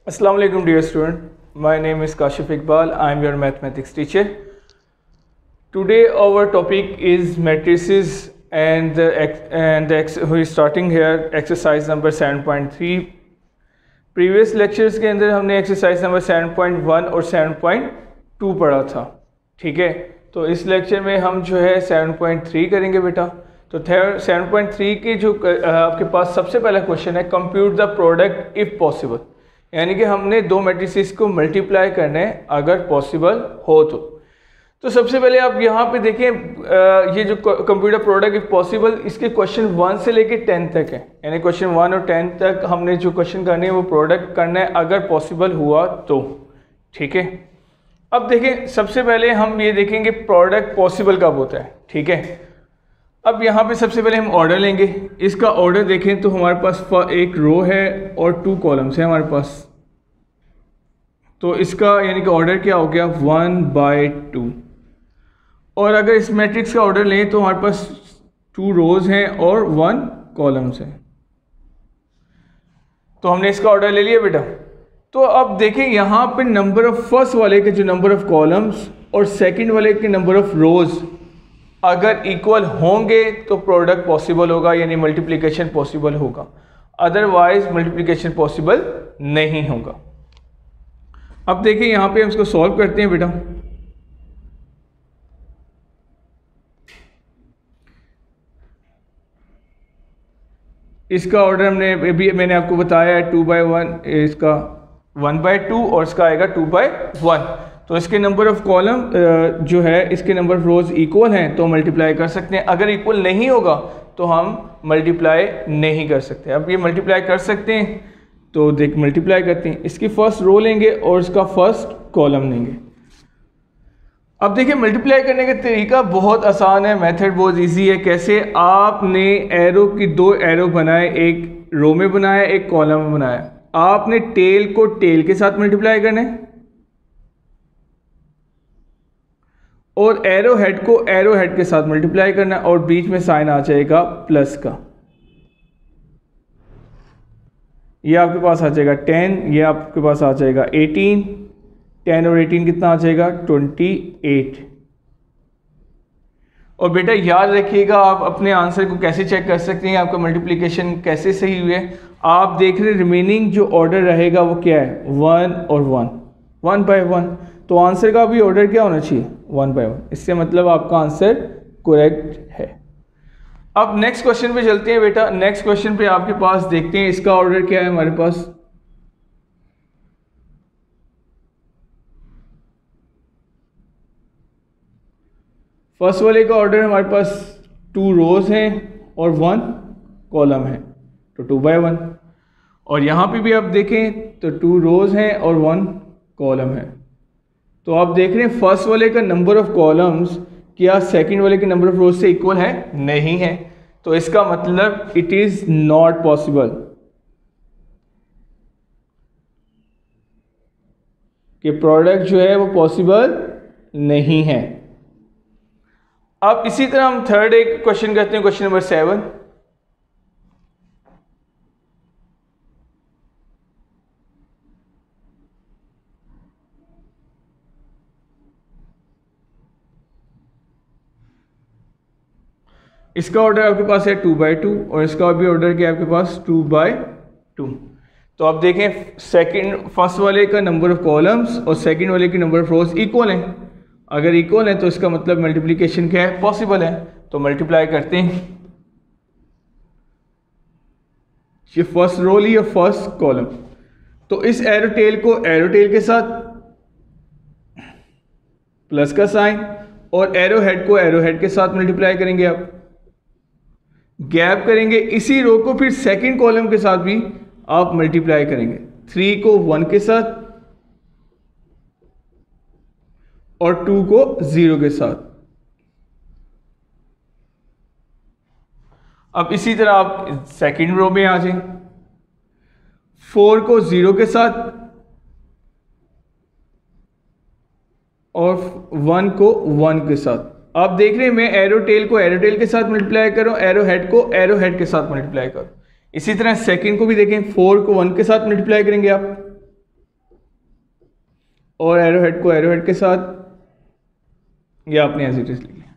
Assalamu alaikum dear student. My name is Kashif Iqbal. I am your mathematics teacher. Today our topic is matrices and we are starting here exercise number 7.3. Previous lectures के अंदर हमने exercise number 7.1 और 7.2 पढ़ा था, ठीक है। तो इस लेक्चर में हम जो है 7.3 करेंगे बेटा। तो 7.3 के जो आपके पास सबसे पहला क्वेश्चन है, compute the product if possible, यानी कि हमने दो मैट्रिसेस को मल्टीप्लाई करना है अगर पॉसिबल हो तो सबसे पहले आप यहाँ पे देखें, ये जो कंप्यूटर प्रोडक्ट इफ पॉसिबल, इसके क्वेश्चन 1 से लेके 10 तक है, यानी क्वेश्चन 1 और 10 तक हमने जो क्वेश्चन करने हैं वो प्रोडक्ट करना है अगर पॉसिबल हुआ तो, ठीक है। अब देखें, सबसे पहले हम ये देखेंगे प्रोडक्ट पॉसिबल कब होता है, ठीक है। अब यहाँ पे सबसे पहले हम ऑर्डर लेंगे। इसका ऑर्डर देखें तो हमारे पास एक रो है और 2 कॉलम्स है हमारे पास। तो इसका यानी कि ऑर्डर क्या हो गया, 1/2। और अगर इस मैट्रिक्स का ऑर्डर लें तो हमारे पास 2 रोज हैं और 1 कॉलम्स हैं। तो हमने इसका ऑर्डर ले लिया बेटा। तो अब देखें यहाँ पे नंबर ऑफ फर्स्ट वाले के जो नंबर ऑफ कॉलम्स और सेकंड वाले के नंबर ऑफ रोज अगर इक्वल होंगे तो प्रोडक्ट पॉसिबल होगा, यानी मल्टीप्लिकेशन पॉसिबल होगा, अदरवाइज मल्टीप्लिकेशन पॉसिबल नहीं होगा। अब देखिए यहाँ पे हम इसको सॉल्व करते हैं बेटा। इसका ऑर्डर हमने अभी मैंने आपको बताया है 2/1, इसका 1/2 और इसका आएगा 2/1। तो इसके नंबर ऑफ कॉलम जो है इसके नंबर ऑफ रोज इक्वल हैं तो मल्टीप्लाई कर सकते हैं। अगर इक्वल नहीं होगा तो हम मल्टीप्लाई नहीं कर सकते। अब ये मल्टीप्लाई कर सकते हैं, तो देख मल्टीप्लाई करते हैं। इसकी फर्स्ट रो लेंगे और इसका फर्स्ट कॉलम लेंगे। अब देखिए मल्टीप्लाई करने का तरीका बहुत आसान है, मेथड बहुत इजी है। कैसे, आपने एरो की 2 एरो बनाए, एक रो में बनाया एक कॉलम में बनाया। आपने टेल को टेल के साथ मल्टीप्लाई करना है और एरो हेड को एरो हेड के साथ मल्टीप्लाई करना है और बीच में साइन आ जाएगा प्लस का। ये आपके पास आ जाएगा 10, ये आपके पास आ जाएगा 18। 10 और 18 कितना आ जाएगा, 28। और बेटा याद रखिएगा, आप अपने आंसर को कैसे चेक कर सकते हैं, आपका मल्टीप्लिकेशन कैसे सही हुए। आप देख रहे रिमेनिंग जो ऑर्डर रहेगा वो क्या है, 1 और 1, 1/1। तो आंसर का भी ऑर्डर क्या होना चाहिए, 1/1। इससे मतलब आपका आंसर करेक्ट है। अब नेक्स्ट क्वेश्चन पे चलते हैं बेटा। नेक्स्ट क्वेश्चन पे आपके पास देखते हैं इसका ऑर्डर क्या है हमारे पास। फर्स्ट वाले का ऑर्डर हमारे पास 2 रोज हैं और 1 कॉलम है, तो 2/1। और यहाँ पे भी आप देखें तो 2 रोज हैं और 1 कॉलम है। तो आप देख रहे हैं फर्स्ट वाले का नंबर ऑफ कॉलम्स क्या सेकंड वाले के नंबर ऑफ रोज से इक्वल है, नहीं है। तो इसका मतलब इट इज नॉट पॉसिबल कि प्रोडक्ट जो है वो पॉसिबल नहीं है। अब इसी तरह हम थर्ड एक क्वेश्चन करते हैं, क्वेश्चन नंबर 7। इसका ऑर्डर आपके पास है 2/2 और इसका भी ऑर्डर क्या है आपके पास 2/2। तो आप देखें फर्स्ट वाले का नंबर ऑफ कॉलम्स और सेकंड वाले की नंबर ऑफ रोज इक्वल हैं। अगर इक्वल है तो इसका मतलब मल्टीप्लिकेशन क्या है, पॉसिबल है। तो मल्टीप्लाई करते हैं। ये फर्स्ट रो ली और फर्स्ट कॉलम, तो इस एरो टेल को एरो टेल के साथ प्लस का साइन और एरो हेड को एरो हेड के साथ मल्टीप्लाई करेंगे। आप गैप करेंगे, इसी रो को फिर सेकंड कॉलम के साथ भी आप मल्टीप्लाई करेंगे। 3 को 1 के साथ और 2 को 0 के साथ। अब इसी तरह आप सेकंड रो में आ जाएं, 4 को 0 के साथ और 1 को 1 के साथ। आप देख रहे हैं मैं एरो टेल को एरो टेल के साथ मल्टीप्लाई कर रहा हूं, एरो हेड को एरो हेड के साथ मल्टीप्लाई करो। इसी तरह सेकंड को भी देखें, 4 को 1 के साथ मल्टीप्लाई करेंगे आप और एरो हेड को एरो हेड के साथ, या आपने एज इट इज लिख लिया।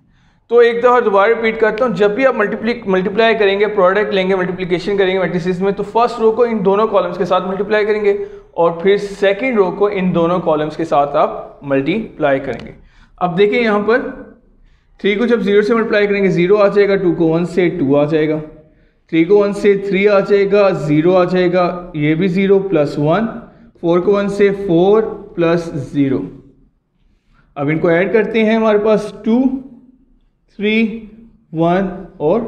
तो एक दफ़ा दोबारा रिपीट करता हूँ, जब भी आप मल्टीप्लाई करेंगे, प्रोडक्ट लेंगे, मल्टीप्लिकेशन करेंगे मैट्रिसेस में, तो फर्स्ट रो को इन दोनों कॉलम्स के साथ मल्टीप्लाई करेंगे और फिर सेकंड रो को इन दोनों कॉलम्स के साथ आप मल्टीप्लाई करेंगे। अब देखिए यहाँ पर 3 को जब 0 से मल्टीप्लाई करेंगे 0 आ जाएगा, 2 को 1 से 2 आ जाएगा, 3 को 1 से 3 आ जाएगा, 0 आ जाएगा, ये भी 0 प्लस 1, 4 को 1 से 4 प्लस 0। अब इनको ऐड करते हैं, हमारे पास 2, 3, 1 और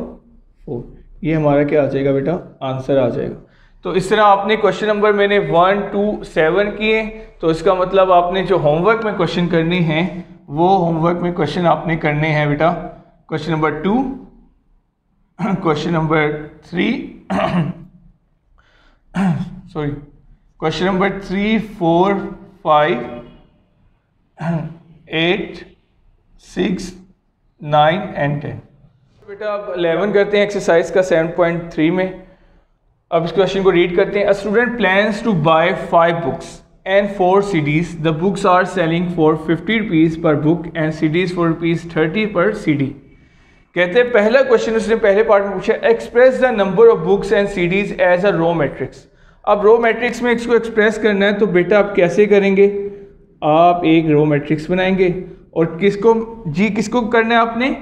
4, ये हमारा क्या आ जाएगा बेटा, आंसर आ जाएगा। तो इस तरह आपने क्वेश्चन नंबर मैंने 1, 2, 7 किए, तो इसका मतलब आपने जो होमवर्क में क्वेश्चन करने हैं वो होमवर्क में क्वेश्चन आपने करने हैं बेटा, question number 2, question number 3 sorry question number 3, 4, 5, 8, 6, 9 and 10। बेटा अब 11 करते हैं एक्सरसाइज का 7.3 में। अब इस क्वेश्चन को रीड करते हैं। A student plans to buy 5 books and 4 CDs. The books are selling for 50 rupees per book and CDs for ₹30 per CD। कहते हैं पहला क्वेश्चन उसने पहले पार्ट में पूछा, express the number of books and CDs as a row matrix. अब row matrix में इसको एक्सप्रेस करना है, तो बेटा आप कैसे करेंगे, आप एक रो मैट्रिक्स बनाएंगे और किसको करना है आपने,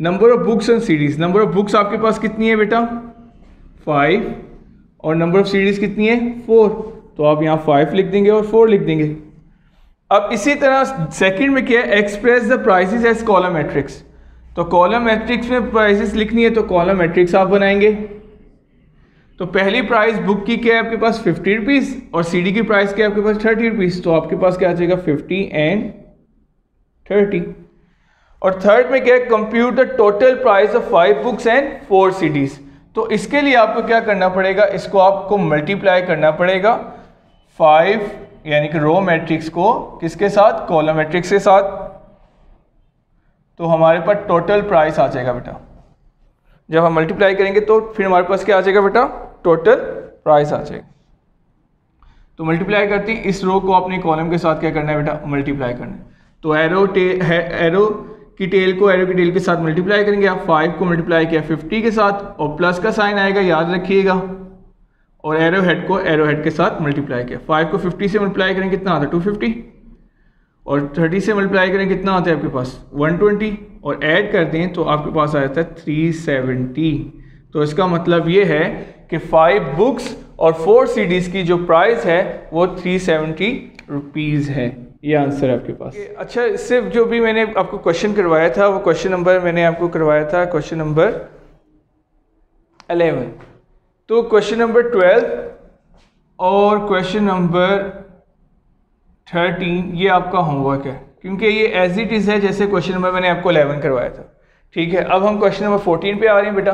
number of books and CDs। Number of books आपके पास कितनी है बेटा, 5, और नंबर ऑफ CDs कितनी है, 4, तो आप यहाँ 5 लिख देंगे और 4 लिख देंगे। अब इसी तरह सेकंड में क्या है, express the prices as column matrix. तो कॉलम मैट्रिक्स में प्राइसेस लिखनी है, तो कॉलम मैट्रिक्स आप बनाएंगे। तो पहली प्राइस बुक की क्या है आपके पास, 50 रुपीज़, और CD की प्राइस क्या है आपके पास, 30 रुपीज़, तो आपके पास क्या आ जाएगा, 50 एंड 30। और थर्ड में क्या है, compute the total price of 5 books and 4 CDs। तो इसके लिए आपको क्या करना पड़ेगा, इसको आपको मल्टीप्लाई करना पड़ेगा 5 यानी कि रो मैट्रिक्स को किसके साथ, कॉलम मैट्रिक्स के साथ, तो हमारे पास टोटल प्राइस आ जाएगा बेटा। जब हम मल्टीप्लाई करेंगे तो फिर हमारे पास क्या आ जाएगा बेटा, टोटल प्राइस आ जाएगा। तो मल्टीप्लाई करते हैं, इस रो को अपने कॉलम के साथ क्या करना है बेटा, मल्टीप्लाई करना है। तो एरो की टेल को एरो की टेल के साथ मल्टीप्लाई करेंगे, आप 5 को मल्टीप्लाई किया 50 के साथ और प्लस का साइन आएगा, याद रखिएगा, और एरो हेड को एरो हेड के साथ मल्टीप्लाई किया। 5 को 50 से मल्टीप्लाई करेंगे कितना आता है, 250, और 30 से मल्टीप्लाई करें कितना आता है आपके पास, 120, और ऐड कर दें तो आपके पास आ जाता है 370। तो इसका मतलब ये है कि 5 बुक्स और 4 CDs की जो प्राइस है वो 370 रुपीज़ है। ये आंसर है आपके पास। अच्छा, इससे जो भी मैंने आपको क्वेश्चन करवाया था वो क्वेश्चन नंबर मैंने आपको करवाया था क्वेश्चन नंबर 11। तो क्वेश्चन नंबर 12 और क्वेश्चन नंबर 13 ये आपका होमवर्क है, क्योंकि ये एज इट इज़ है जैसे क्वेश्चन नंबर मैंने आपको 11 करवाया था। ठीक है, अब हम क्वेश्चन नंबर 14 पे आ रहे हैं बेटा।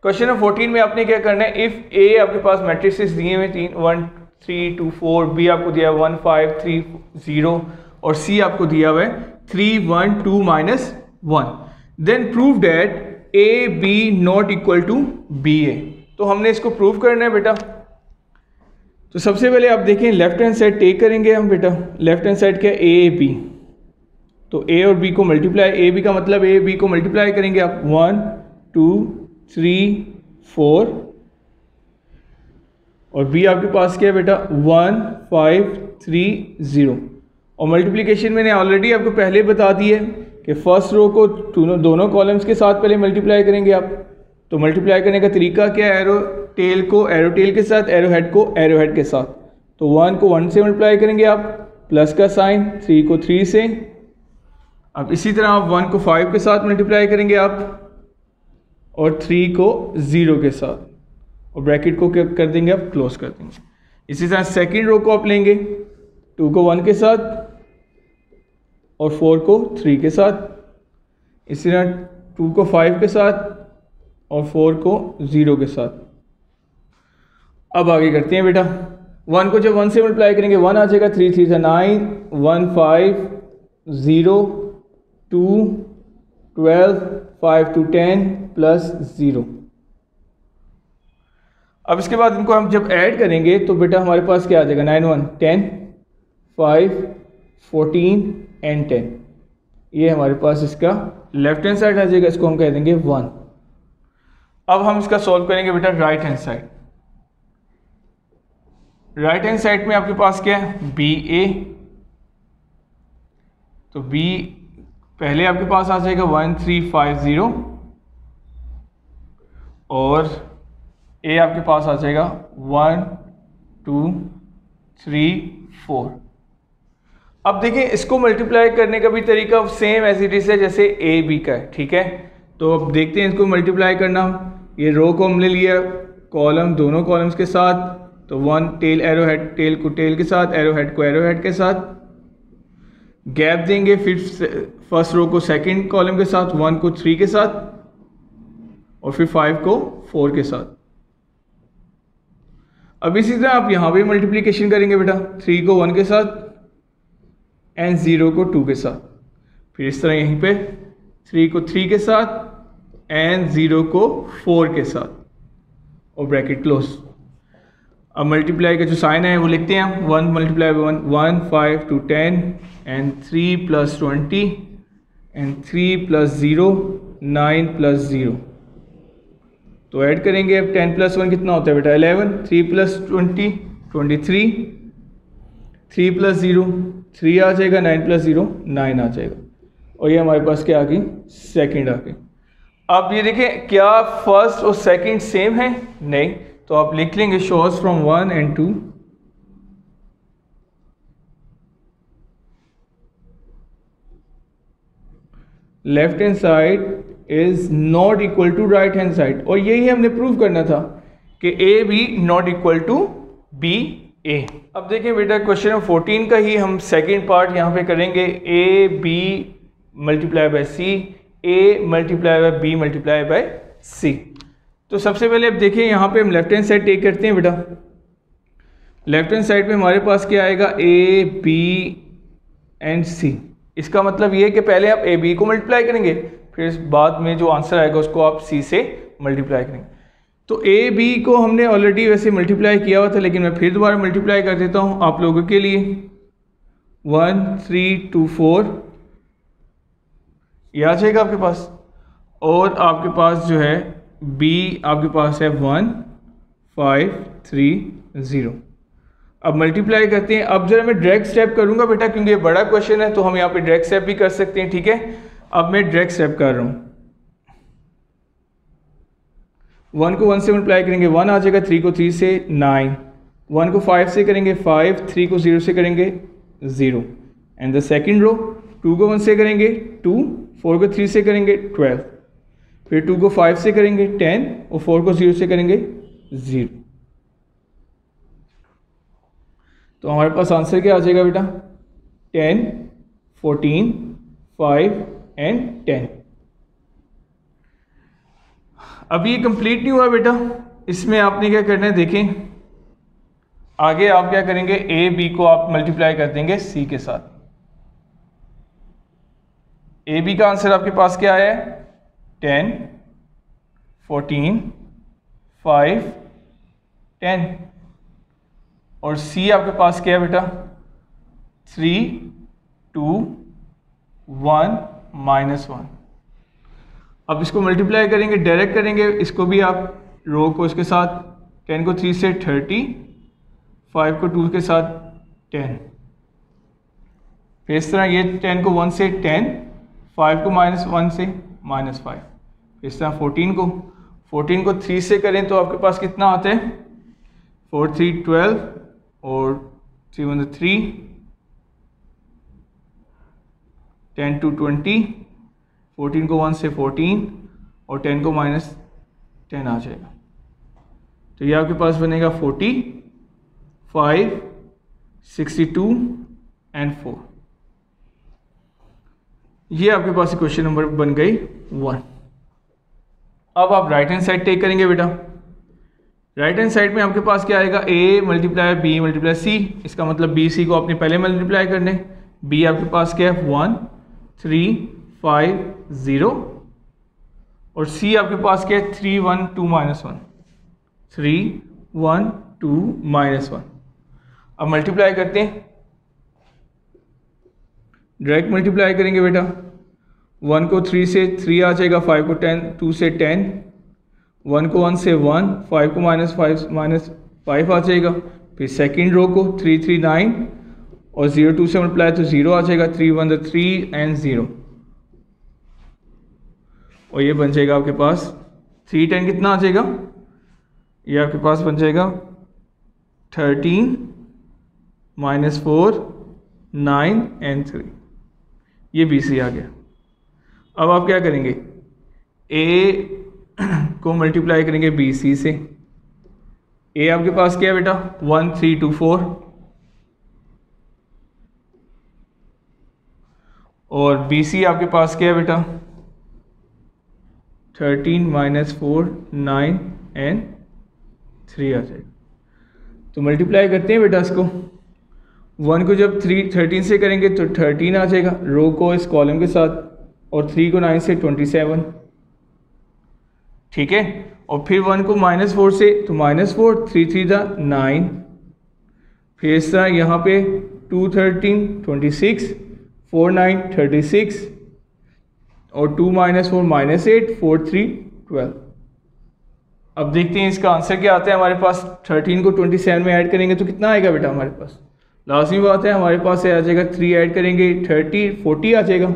क्वेश्चन नंबर 14 में आपने क्या करना है, इफ़ ए आपके पास मैट्रिसेस दिए हुए 3, 1, 3, 2, 4, बी आपको दिया 1, 5, 3, 0 और सी आपको दिया हुआ है 3, 1, 2, -1, then prove that A B not equal to B A. तो हमने इसको प्रूव करना है बेटा। तो सबसे पहले आप देखें लेफ्ट हैंड साइड टेक करेंगे हम बेटा। लेफ्ट हैंड साइड क्या है, ए बी, तो ए और बी को मल्टीप्लाई, ए बी का मतलब ए बी को मल्टीप्लाई करेंगे आप 1, 2, 3, 4, और बी आपके पास क्या है बेटा 1, 5, 3, 0, और मल्टीप्लिकेशन मैंने ऑलरेडी आपको पहले बता दी है कि फर्स्ट रो को दोनों कॉलम्स के साथ पहले मल्टीप्लाई करेंगे आप। तो मल्टीप्लाई करने का तरीका क्या है, एरो टेल को एरो टेल के साथ, एरो हेड को एरो हेड के साथ। तो 1 को 1 से मल्टीप्लाई करेंगे आप, प्लस का साइन, 3 को 3 से। अब इसी तरह आप 1 को 5 के साथ मल्टीप्लाई करेंगे आप, और 3 को 0 के साथ, और ब्रैकेट को क्या कर देंगे आप, क्लोज कर देंगे। इसी तरह सेकेंड रो को आप लेंगे 2 को 1 के साथ और 4 को 3 के साथ। इसी तरह 2 को 5 के साथ और 4 को 0 के साथ। अब आगे करते हैं बेटा। 1 को जब 1 से मल्टीप्लाई करेंगे 1 आ जाएगा, 3 3 9, 1 5 0 2 12 5 2 10 प्लस 0। अब इसके बाद इनको हम जब ऐड करेंगे तो बेटा हमारे पास क्या आ जाएगा, 9 1 10 5 14 एंड 10। ये हमारे पास इसका लेफ्ट हैंड साइड आ जाएगा, इसको हम कह देंगे 1। अब हम इसका सॉल्व करेंगे बेटा right hand side. Right hand side में आपके पास क्या है, बी ए, तो बी पहले आपके पास आ जाएगा 1350 और ए आपके पास आ जाएगा 1 2 3 4। अब देखिए इसको मल्टीप्लाई करने का भी तरीका सेम एज इट इज है जैसे ए बी का है, ठीक है। तो अब देखते हैं इसको मल्टीप्लाई करना। ये रो को हमने लिया कॉलम, दोनों कॉलम्स के साथ, तो 1 टेल एरो हेड, टेल को टेल के साथ, एरो हेड को एरो हेड के साथ, गैप देंगे फिर फर्स्ट रो को सेकंड कॉलम के साथ, 1 को 3 के साथ और फिर 5 को 4 के साथ। अब इसी तरह आप यहाँ पे मल्टीप्लिकेशन करेंगे बेटा, 3 को 1 के साथ एंड 0 को 2 के साथ, फिर इस तरह यहीं पे 3 को 3 के साथ एंड 0 को 4 के साथ और ब्रैकेट क्लोज। अब मल्टीप्लाई का जो साइन है वो लिखते हैं हम, 1 multiply by 1 5 to 10 and 3 + 20 and 3 + 0 9 + 0। तो ऐड करेंगे अब 10 + 1 कितना होता है बेटा 11, 3 + 20 23, 3 + 0 3 आ जाएगा, 9 + 0 9 आ जाएगा और ये हमारे पास क्या आ गई, सेकंड आ गई। अब ये देखें क्या फर्स्ट और सेकंड सेम है, नहीं, तो आप लिख लेंगे shows from 1 and 2। Left hand side is not equal to right hand side, और यही हमने प्रूव करना था कि A B not equal to B A. अब देखिए बेटा क्वेश्चन नंबर 14 का ही हम सेकेंड पार्ट यहाँ पे करेंगे, A B multiply by C, A multiply by B multiply by C. तो सबसे पहले अब देखिए यहाँ पे हम लेफ्ट हैंड साइड टेक करते हैं बेटा। लेफ्ट हैंड साइड में हमारे पास क्या आएगा, ए बी एंड सी। इसका मतलब ये है कि पहले आप ए बी को मल्टीप्लाई करेंगे, फिर बाद में जो आंसर आएगा उसको आप सी से मल्टीप्लाई करेंगे। तो ए बी को हमने ऑलरेडी वैसे मल्टीप्लाई किया हुआ था, लेकिन मैं फिर दोबारा मल्टीप्लाई कर देता हूँ आप लोगों के लिए। 1 3 2 4 ये आ जाएगा आपके पास, और आपके पास जो है बी आपके पास है 1 5 3 0। अब मल्टीप्लाई करते हैं। अब जरा मैं डायरेक्ट स्टेप करूंगा बेटा, क्योंकि ये बड़ा क्वेश्चन है तो हम यहाँ पे डायरेक्ट स्टेप भी कर सकते हैं, ठीक है। अब मैं डायरेक्ट स्टेप कर रहा हूँ। 1 को 1 से मल्टीप्लाई करेंगे 1 आ जाएगा, 3 को 3 से 9, 1 को 5 से करेंगे 5, 3 को 0 से करेंगे 0 एंड द सेकेंड रो 2 को 1 से करेंगे 2, 4 को 3 से करेंगे 12, फिर 2 को 5 से करेंगे 10 और 4 को 0 से करेंगे 0। तो हमारे पास आंसर क्या आ जाएगा बेटा, 10 14 5 एंड 10। अभी ये कंप्लीट नहीं हुआ बेटा, इसमें आपने क्या करना है देखें, आगे आप क्या करेंगे, ए बी को आप मल्टीप्लाई कर देंगे सी के साथ। ए बी का आंसर आपके पास क्या है, 10 14 5 10, और सी आपके पास क्या है बेटा, 3 2 1 -1। अब इसको मल्टीप्लाई करेंगे, डायरेक्ट करेंगे इसको भी आप, रो को इसके साथ, 10 को 3 से 30, 5 को 2 के साथ 10, फिर इस तरह ये 10 को 1 से 10, 5 को -1 से -5, इस तरह 14 को 3 से करें तो आपके पास कितना आता है, 4 3 12 और 3 1 3, 10 2 20, 14 को 1 से 14 और 10 को -10 आ जाएगा। तो ये आपके पास बनेगा 40 5 62 एंड 4। ये आपके पास क्वेश्चन नंबर बन गई 1। अब आप राइट हैंड साइड टेक करेंगे बेटा। राइट हैंड साइड में आपके पास क्या आएगा, a multiply b multiply c। इसका मतलब b c को आपने पहले मल्टीप्लाई करने। b आपके पास क्या है, 1 3 5 0, और c आपके पास क्या है, 3 1 2 -1, 3 1 2 -1। अब मल्टीप्लाई करते हैं। डायरेक्ट मल्टीप्लाई करेंगे बेटा, 1 को 3 से 3 आ जाएगा, 5 को 10 2 से 10, 1 को 1 से 1, 5 को -5 आ जाएगा। फिर सेकंड रो को 3 3 9 और 0 2 से मल्टीप्लाई तो 0 आ जाएगा, 3 1 3 एंड 0, और ये बन जाएगा आपके पास 3 10 कितना आ जाएगा, ये आपके पास बन जाएगा 13 -4 9 एंड 3, ये BC आ गया। अब आप क्या करेंगे, A को मल्टीप्लाई करेंगे BC से। A आपके पास क्या है बेटा, 1 3 2 4, और BC आपके पास क्या है बेटा, 13 -4 9 एंड 3 आ जाएगा। तो मल्टीप्लाई करते हैं बेटा इसको, 1 को जब 13 से करेंगे तो 13 आ जाएगा रो को इस कॉलम के साथ, और 3 को 9 से 27, ठीक है। और फिर 1 को -4 से तो -4, 3 3 9, फिर इस तरह यहाँ पे 2 13 26, 4 9 36, और 2 -4 -8 4 3 12। अब देखते हैं इसका आंसर क्या आता है हमारे पास। 13 को 27 में ऐड करेंगे तो कितना आएगा बेटा हमारे पास, लाजमी बात है हमारे पास आ जाएगा 3 ऐड करेंगे 30 40 आ जाएगा,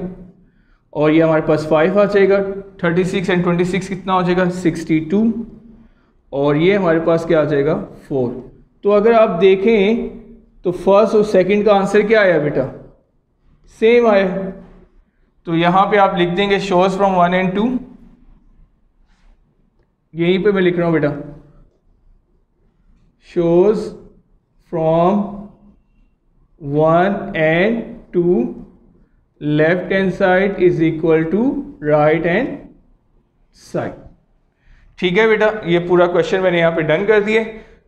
और ये हमारे पास 5 आ जाएगा, 36 एंड 26 कितना हो जाएगा 62, और ये हमारे पास क्या आ जाएगा 4। तो अगर आप देखें तो फर्स्ट और सेकंड का आंसर क्या आया बेटा, सेम आया। तो यहाँ पे आप लिख देंगे शोज फ्रॉम 1 and 2, यहीं पे मैं लिख रहा हूँ बेटा, shows from 1 and 2 left hand side is equal to right hand side. ठीक है बेटा, ये पूरा क्वेश्चन मैंने यहाँ पे डन कर दिए,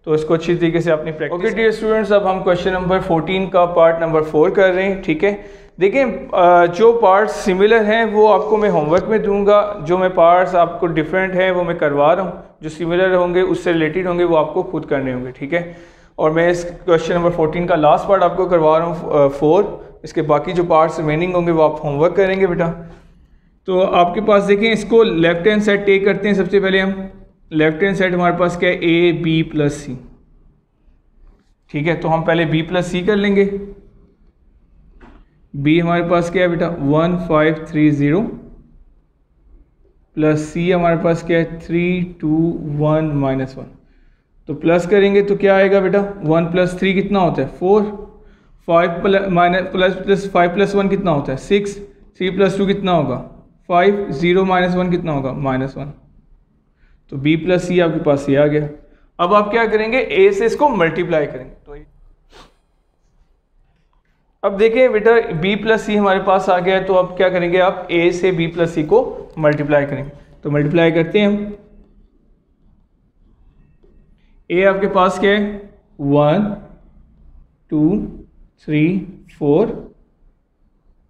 तो इसको अच्छी तरीके से आपने प्रैक्टिस। ओके डियर स्टूडेंट्स, अब हम क्वेश्चन नंबर 14 का पार्ट नंबर 4 कर रहे हैं। ठीक है, देखें जो पार्ट्स सिमिलर हैं वो आपको मैं होमवर्क में दूंगा, जो मैं पार्ट्स आपको डिफरेंट हैं वो मैं करवा रहा हूँ, जो सिमिलर होंगे उससे रिलेटेड होंगे वो आपको खुद करने होंगे। ठीक है, और मैं इस क्वेश्चन नंबर 14 का लास्ट पार्ट आपको करवा रहा हूँ 4, इसके बाकी जो पार्ट्स रिमेनिंग होंगे वो आप होमवर्क करेंगे बेटा। तो आपके पास देखें, इसको लेफ्ट हैंड साइड टेक करते हैं। सबसे पहले हम लेफ्ट हैंड साइड हमारे पास क्या है, ए बी प्लस सी। ठीक है, तो हम पहले बी प्लस सी कर लेंगे। बी हमारे पास क्या है बेटा 1530 प्लस सी हमारे पास क्या है 321 -1। तो प्लस करेंगे तो क्या आएगा बेटा 1 + 3 कितना होता है 4, 5 + 5 + 1 कितना होता है 6, 3 + 2 कितना होगा 5, 0 - 1 कितना होगा -1। तो b + c आपके पास ये आ गया। अब आप क्या करेंगे, a से इसको मल्टीप्लाई करेंगे। तो अब देखिए बेटा b + c हमारे पास आ गया है, तो अब क्या करेंगे आप a से b + c को मल्टीप्लाई करेंगे। तो मल्टीप्लाई करते हैं हम। a आपके पास क्या है 1 2 3 4,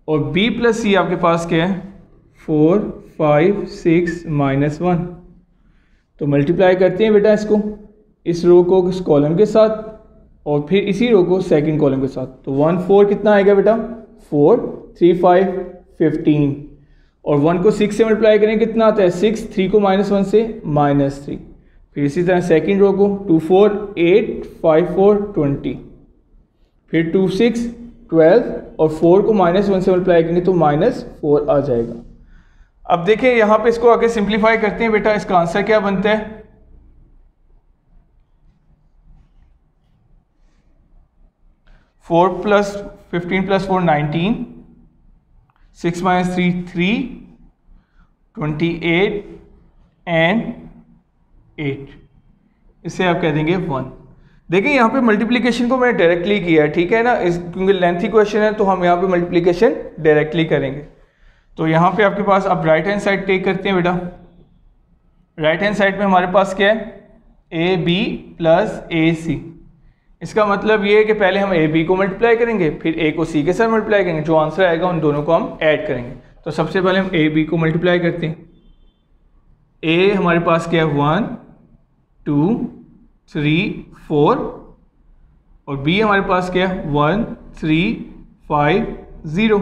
और b + c आपके पास क्या है 4 5 6 -1। तो मल्टीप्लाई करते हैं बेटा इसको, इस रो को इस कॉलम के साथ और फिर इसी रो को सेकंड कॉलम के साथ। तो 1 4 कितना आएगा बेटा 4, 3 5 15, और 1 को 6 से मल्टीप्लाई करेंगे कितना आता है 6, 3 को -1 से -3। फिर इसी तरह सेकंड रो को 2 4 8 5 4 20, फिर 2 6 12, और 4 को -1 से मल्टीप्लाई करेंगे तो -4 आ जाएगा। अब देखिए यहाँ पे इसको आगे सिंप्लीफाई करते हैं बेटा, इसका आंसर क्या बनता है 4 + 15 + 4 19, 6 - 3 3, 28 एंड 8, इसे आप कह देंगे 1। देखिए यहाँ पे मल्टीप्लिकेशन को मैंने डायरेक्टली किया है, ठीक है ना, क्योंकि लेंथी क्वेश्चन है तो हम यहाँ पे मल्टीप्लिकेशन डायरेक्टली करेंगे। तो यहाँ पे आपके पास अब राइट हैंड साइड टेक करते हैं बेटा। राइट हैंड साइड में हमारे पास क्या है ए बी प्लस ए सी। इसका मतलब ये है कि पहले हम ए बी को मल्टीप्लाई करेंगे, फिर ए को सी के साथ मल्टीप्लाई करेंगे, जो आंसर आएगा उन दोनों को हम ऐड करेंगे। तो सबसे पहले हम ए बी को मल्टीप्लाई करते हैं। ए हमारे पास क्या है 1 2 3 4, और बी हमारे पास क्या है 1 3 5 0।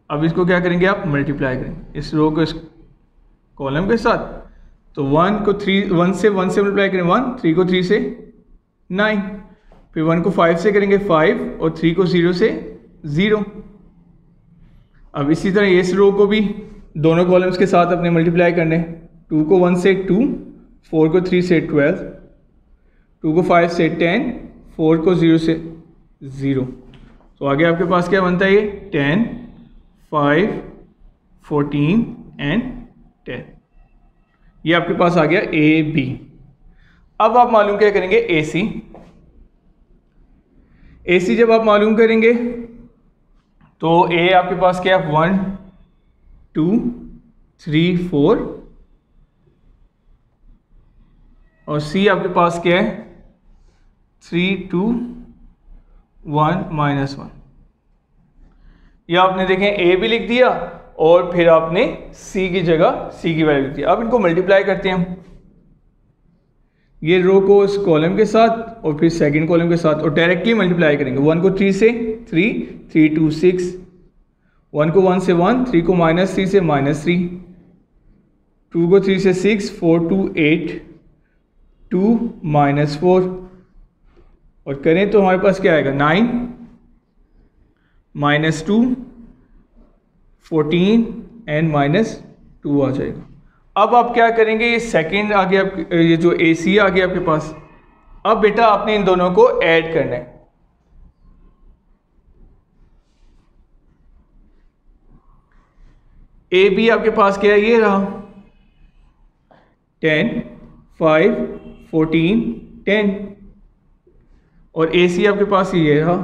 अब इसको क्या करेंगे आप मल्टीप्लाई करेंगे इस रो को इस कॉलम के साथ। तो 1 को 1 से मल्टीप्लाई करें 1, 3 को 3 से 9, फिर 1 को 5 से करेंगे 5 और 3 को 0 से 0। अब इसी तरह इस रो को भी दोनों कॉलम्स के साथ अपने मल्टीप्लाई करने, 2 को 1 से 2, 4 को 3 से 12, 2 को 5 से 10, 4 को 0 से 0। तो आगे आपके पास क्या बनता है ये 10, 5, 14 एंड 10। ये आपके पास आ गया ए बी। अब आप मालूम क्या करेंगे ए सी। ए सी जब आप मालूम करेंगे तो ए आपके पास क्या है 1, 2, 3, 4 और सी आपके पास क्या है 3, 2, 1, -1। या आपने देखें ए भी लिख दिया और फिर आपने सी की जगह सी की वैल्यू लिख दी। अब इनको मल्टीप्लाई करते हैं हम, ये रो को इस कॉलम के साथ और फिर सेकंड कॉलम के साथ और डायरेक्टली मल्टीप्लाई करेंगे। 1 को 3 से 3, 3 2 6, 1 को 1 से 1, 3 को -3 से -3, 2 को 3 से 6, 4 2 8, 2 -4 और करें तो हमारे पास क्या आएगा 9, -2, 14 एंड -2 आ जाएगा। अब आप क्या करेंगे, ये सेकंड आ गया, ये जो ए सी आ गया आपके पास। अब बेटा आपने इन दोनों को ऐड करना है। ए बी आपके पास क्या है, ये रहा 10, 5, 14, 10 और ए सी आपके पास ये रहा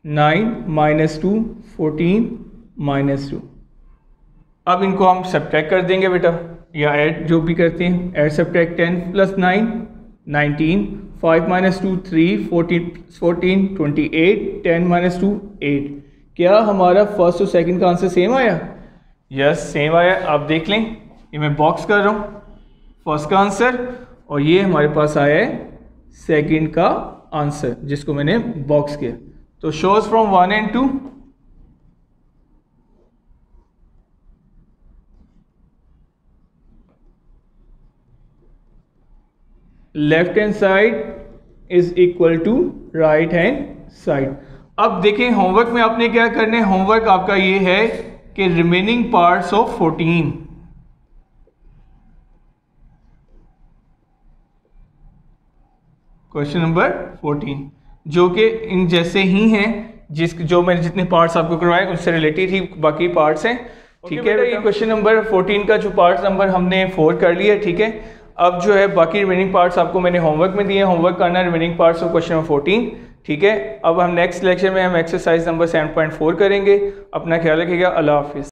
9, -2, 14, -2। अब इनको हम सब्ट्रैक्ट कर देंगे बेटा, या ऐड जो भी करते हैं, ऐड सब्ट्रैक्ट 10 + 9 19, 5 - 2 3, 14 28, 10 - 2 8। क्या हमारा फर्स्ट और सेकंड का आंसर सेम आया? यस सेम आया। आप देख लें, ये मैं बॉक्स कर रहा हूँ फर्स्ट का आंसर और ये हमारे पास आया है सेकंड का आंसर जिसको मैंने बॉक्स किया। तो shows from 1 and 2। Left hand side is equal to right hand side. अब देखें होमवर्क में आपने क्या करना है, होमवर्क आपका ये है कि remaining parts of 14, question number 14 जो कि इन जैसे ही हैं, जो मैंने जितने पार्ट्स आपको करवाए उससे रिलेटेड ही बाकी पार्ट्स हैं। ठीक है, ये क्वेश्चन नंबर 14 का जो पार्ट नंबर हमने 4 कर लिया। ठीक है, अब जो है बाकी रिमेनिंग पार्ट्स आपको मैंने होमवर्क में दिए, होमवर्क करना remaining parts of question number 14। ठीक है, अब हम नेक्स्ट लेक्चर में हम एक्सरसाइज नंबर 7.4 करेंगे। अपना ख्याल रखिएगा। अल्लाह हाफिज़।